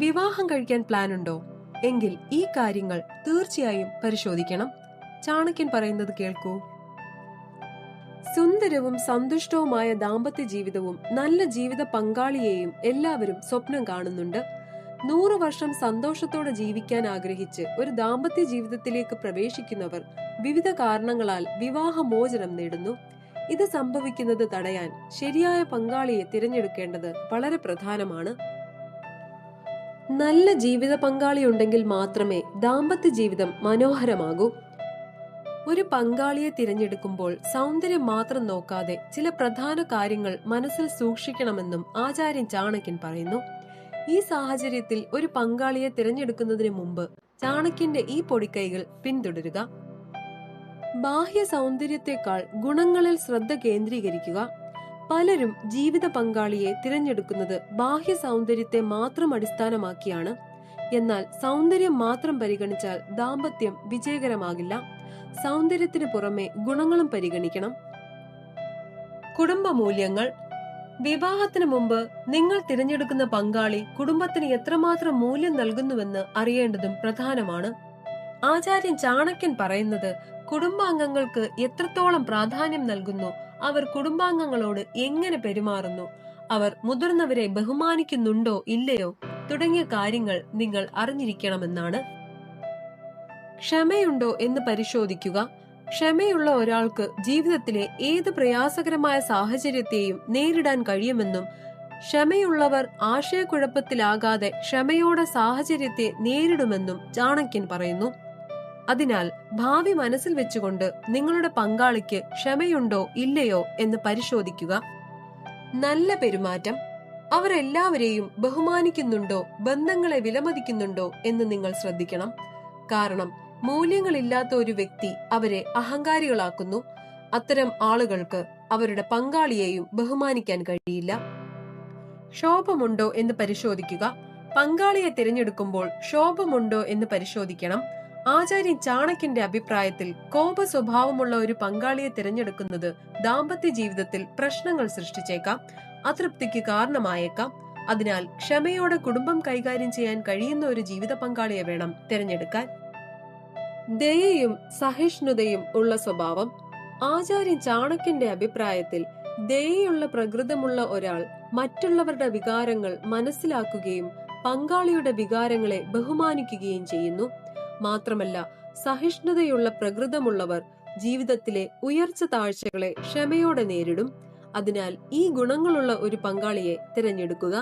വിവാഹം കഴിക്കാൻ പ്ലാൻ ഉണ്ടോ? എങ്കിൽ ഈ കാര്യങ്ങൾ തീർച്ചയായും പരിശോധിക്കണം. ചാണക്യൻ പറയുന്നത് കേൾക്കൂ. സുന്ദരവും സന്തുഷ്ടവുമായ ദാമ്പത്യ ജീവിതവും നല്ല ജീവിത പങ്കാളിയെയും എല്ലാവരും സ്വപ്നം കാണുന്നുണ്ട്. 100 വർഷം സന്തോഷത്തോടെ ജീവിക്കാൻ ആഗ്രഹിച്ച് ഒരു ദാമ്പത്യ ജീവിതത്തിലേക്ക് പ്രവേശിക്കുന്നവർ വിവിധ കാരണങ്ങളാൽ വിവാഹമോചനം നേടുന്നു. ഇത് സംഭവിക്കുന്നത് തടയാൻ ശരിയായ പങ്കാളിയെ തിരഞ്ഞെടുക്കേണ്ടത് വളരെ പ്രധാനമാണ്. നല്ല ജീവിത പങ്കാളി ഉണ്ടെങ്കിൽ മാത്രമേ ദാമ്പത്യ ജീവിതം മനോഹരമാകൂ. ഒരു പങ്കാളിയെ തിരഞ്ഞെടുക്കുമ്പോൾ സൗന്ദര്യം മാത്രം നോക്കാതെ ചില പ്രധാന കാര്യങ്ങൾ മനസ്സിൽ സൂക്ഷിക്കണമെന്നും ആചാര്യൻ ചാണക്യൻ പറയുന്നു. ഈ സാഹചര്യത്തിൽ ഒരു പങ്കാളിയെ തിരഞ്ഞെടുക്കുന്നതിന് മുമ്പ് ചാണക്യന്റെ ഈ പൊടിക്കൈകൾ പിന്തുടരുക. ബാഹ്യ സൗന്ദര്യത്തെക്കാൾ ഗുണങ്ങളിൽ ശ്രദ്ധ കേന്ദ്രീകരിക്കുക. പലരും ജീവിത പങ്കാളിയെ തിരഞ്ഞെടുക്കുന്നത് ബാഹ്യ സൗന്ദര്യത്തെ മാത്രം അടിസ്ഥാനമാക്കിയാണ്. എന്നാൽ സൗന്ദര്യം മാത്രം പരിഗണിച്ചാൽ ദാമ്പത്യം വിജയകരമാകില്ല. സൗന്ദര്യത്തിന് പുറമെ ഗുണങ്ങളും പരിഗണിക്കണം. കുടുംബ മൂല്യങ്ങൾ. വിവാഹത്തിന് മുമ്പ് നിങ്ങൾ തിരഞ്ഞെടുക്കുന്ന പങ്കാളി കുടുംബത്തിന് എത്രമാത്രം മൂല്യം നൽകുന്നുവെന്ന് അറിയേണ്ടതും പ്രധാനമാണ്. ആചാര്യൻ ചാണക്യൻ പറയുന്നത് കുടുംബാംഗങ്ങൾക്ക് എത്രത്തോളം പ്രാധാന്യം നൽകുന്നു, അവർ കുടുംബാംഗങ്ങളോട് എങ്ങനെ പെരുമാറുന്നു, അവർ മുതിർന്നവരെ ബഹുമാനിക്കുന്നുണ്ടോ ഇല്ലയോ തുടങ്ങിയ കാര്യങ്ങൾ നിങ്ങൾ അറിഞ്ഞിരിക്കണമെന്നാണ്. ക്ഷമയുണ്ടോ എന്ന് പരിശോധിക്കുക. ക്ഷമയുള്ള ഒരാൾക്ക് ജീവിതത്തിലെ ഏത് പ്രയാസകരമായ സാഹചര്യത്തെയും നേരിടാൻ കഴിയുമെന്നും ക്ഷമയുള്ളവർ ആശയക്കുഴപ്പത്തിലാകാതെ ക്ഷമയോടെ സാഹചര്യത്തെ നേരിടുമെന്നും ചാണക്യൻ പറയുന്നു. അതിനാൽ ഭാവി മനസ്സിൽ വെച്ചുകൊണ്ട് നിങ്ങളുടെ പങ്കാളിക്ക് ക്ഷമയുണ്ടോ ഇല്ലയോ എന്ന് പരിശോധിക്കുക. നല്ല പെരുമാറ്റം. അവർ എല്ലാവരെയും ബഹുമാനിക്കുന്നുണ്ടോ, ബന്ധങ്ങളെ വിലമതിക്കുന്നുണ്ടോ എന്ന് നിങ്ങൾ ശ്രദ്ധിക്കണം. കാരണം മൂല്യങ്ങളില്ലാത്ത ഒരു വ്യക്തി അവരെ അഹങ്കാരികളാക്കുന്നു. അത്തരം ആളുകൾക്ക് അവരുടെ പങ്കാളിയെയും ബഹുമാനിക്കാൻ കഴിയില്ല. ശോഭമുണ്ടോ എന്ന് പരിശോധിക്കുക. പങ്കാളിയെ തിരഞ്ഞെടുക്കുമ്പോൾ ശോഭമുണ്ടോ എന്ന് പരിശോധിക്കണം. ആചാര്യൻ ചാണക്യന്റെ അഭിപ്രായത്തിൽ കോപ സ്വഭാവമുള്ള ഒരു പങ്കാളിയെ തിരഞ്ഞെടുക്കുന്നത് ദാമ്പത്യ ജീവിതത്തിൽ പ്രശ്നങ്ങൾ സൃഷ്ടിച്ചേക്കാം, അതൃപ്തിക്ക് കാരണമായേക്കാം. അതിനാൽ ക്ഷമയോടെ കുടുംബം കൈകാര്യം ചെയ്യാൻ കഴിയുന്ന ഒരു ജീവിത പങ്കാളിയെ വേണം തിരഞ്ഞെടുക്കാൻ. ദയയും സഹിഷ്ണുതയും ഉള്ള സ്വഭാവം. ആചാര്യൻ ചാണക്യന്റെ അഭിപ്രായത്തിൽ ദയയുള്ള പ്രകൃതമുള്ള ഒരാൾ മറ്റുള്ളവരുടെ വികാരങ്ങൾ മനസ്സിലാക്കുകയും പങ്കാളിയുടെ വികാരങ്ങളെ ബഹുമാനിക്കുകയും ചെയ്യുന്നു. മാത്രമല്ല, സഹിഷ്ണുതയുള്ള പ്രകൃതമുള്ളവർ ജീവിതത്തിലെ ഉയർച്ച താഴ്ചകളെ ക്ഷമയോടെ നേരിടും. അതിനാൽ ഈ ഗുണങ്ങളുള്ള ഒരു പങ്കാളിയെ തിരഞ്ഞെടുക്കുക.